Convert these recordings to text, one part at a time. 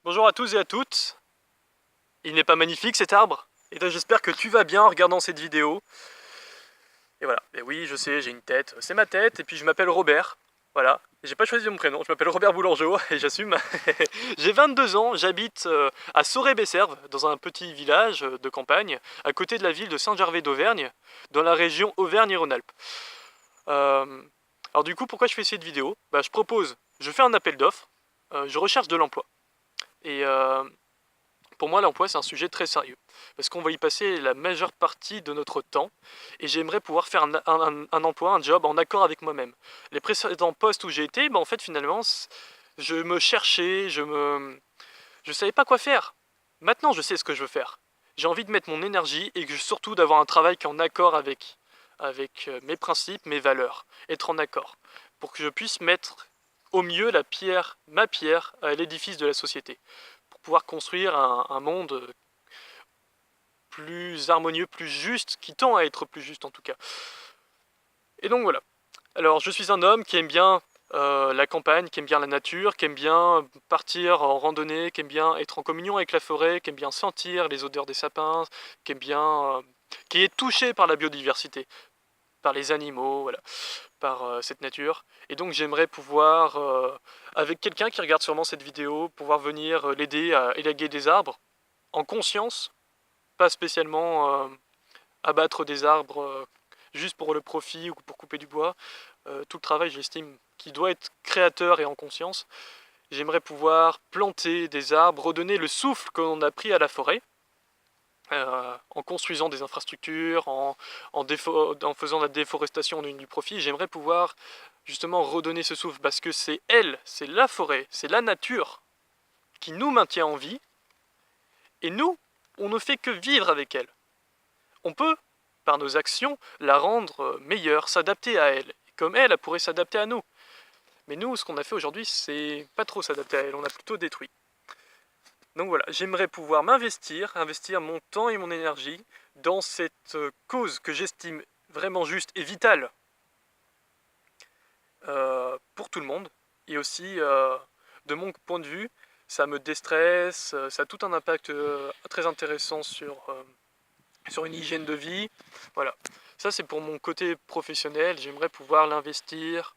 Bonjour à tous et à toutes. Il n'est pas magnifique cet arbre? Et donc j'espère que tu vas bien en regardant cette vidéo. Et voilà, et oui je sais, j'ai une tête, c'est ma tête, et puis je m'appelle Robert. Voilà, j'ai pas choisi mon prénom, je m'appelle Robert Boulangeau et j'assume. J'ai 22 ans, j'habite à Sorey-Besserve, dans un petit village de campagne, à côté de la ville de Saint-Gervais d'Auvergne, dans la région Auvergne-Rhône-Alpes. Alors du coup, pourquoi je fais cette vidéo? Je fais un appel d'offres, je recherche de l'emploi. Et pour moi, l'emploi, c'est un sujet très sérieux, parce qu'on va y passer la majeure partie de notre temps, et j'aimerais pouvoir faire un emploi, un job en accord avec moi-même. Les précédents postes où j'ai été, en fait, finalement, je me cherchais, je savais pas quoi faire. Maintenant, je sais ce que je veux faire. J'ai envie de mettre mon énergie, et surtout d'avoir un travail qui est en accord avec mes principes, mes valeurs, être en accord, pour que je puisse mettre au mieux ma pierre à l'édifice de la société, pour pouvoir construire un monde plus harmonieux, plus juste, qui tend à être plus juste en tout cas. Et donc voilà. Alors je suis un homme qui aime bien la campagne, qui aime bien la nature, qui aime bien partir en randonnée, qui aime bien être en communion avec la forêt, qui aime bien sentir les odeurs des sapins, qui est touché par la biodiversité, par les animaux, voilà, par cette nature. Et donc j'aimerais pouvoir, avec quelqu'un qui regarde sûrement cette vidéo, pouvoir venir l'aider à élaguer des arbres en conscience, pas spécialement abattre des arbres juste pour le profit ou pour couper du bois. Tout le travail, j'estime, qui doit être créateur et en conscience. J'aimerais pouvoir planter des arbres, redonner le souffle qu'on a pris à la forêt, en construisant des infrastructures, en faisant la déforestation du profit. J'aimerais pouvoir justement redonner ce souffle, parce que c'est la forêt, c'est la nature qui nous maintient en vie, et nous, on ne fait que vivre avec elle. On peut, par nos actions, la rendre meilleure, s'adapter à elle, comme elle pourrait s'adapter à nous. Mais nous, ce qu'on a fait aujourd'hui, c'est pas trop s'adapter à elle, on a plutôt détruit. Donc voilà, j'aimerais pouvoir investir mon temps et mon énergie dans cette cause que j'estime vraiment juste et vitale pour tout le monde. Et aussi, de mon point de vue, ça me déstresse, ça a tout un impact très intéressant sur une hygiène de vie. Voilà, ça c'est pour mon côté professionnel. J'aimerais pouvoir l'investir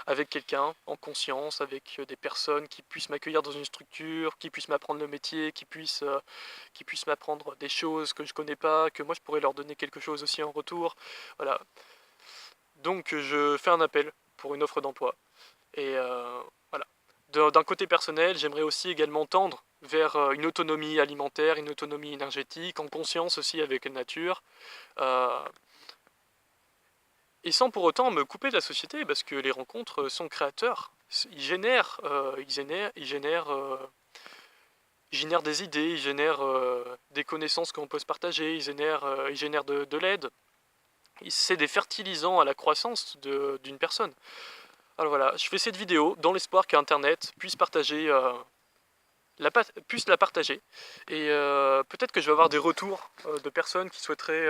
avec quelqu'un en conscience, avec des personnes qui puissent m'accueillir dans une structure, qui puissent m'apprendre le métier, qui puissent m'apprendre des choses que je connais pas, que moi je pourrais leur donner quelque chose aussi en retour. Voilà, donc je fais un appel pour une offre d'emploi. Et voilà. D'un côté personnel, j'aimerais aussi également tendre vers une autonomie alimentaire, une autonomie énergétique, en conscience aussi avec la nature, euh, et sans pour autant me couper de la société, parce que les rencontres sont créateurs. Ils génèrent des idées, ils génèrent des connaissances qu'on peut se partager, ils génèrent de l'aide. C'est des fertilisants à la croissance d'une personne. Alors voilà, je fais cette vidéo dans l'espoir qu'Internet puisse puisse la partager. Et peut-être que je vais avoir des retours de personnes qui souhaiteraient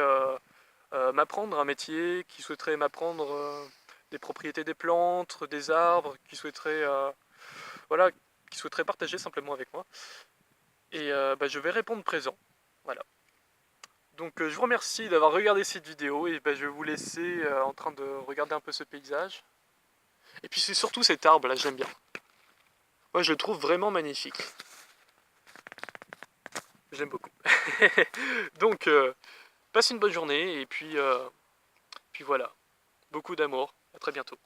m'apprendre un métier, qui souhaiteraient m'apprendre des propriétés des plantes, des arbres, voilà, qui souhaiteraient partager simplement avec moi. Et je vais répondre présent. Voilà. Donc je vous remercie d'avoir regardé cette vidéo, et je vais vous laisser en train de regarder un peu ce paysage. Et puis c'est surtout cet arbre là, j'aime bien. Moi je le trouve vraiment magnifique. J'aime beaucoup. Donc passe une bonne journée, et puis voilà. Beaucoup d'amour. À très bientôt.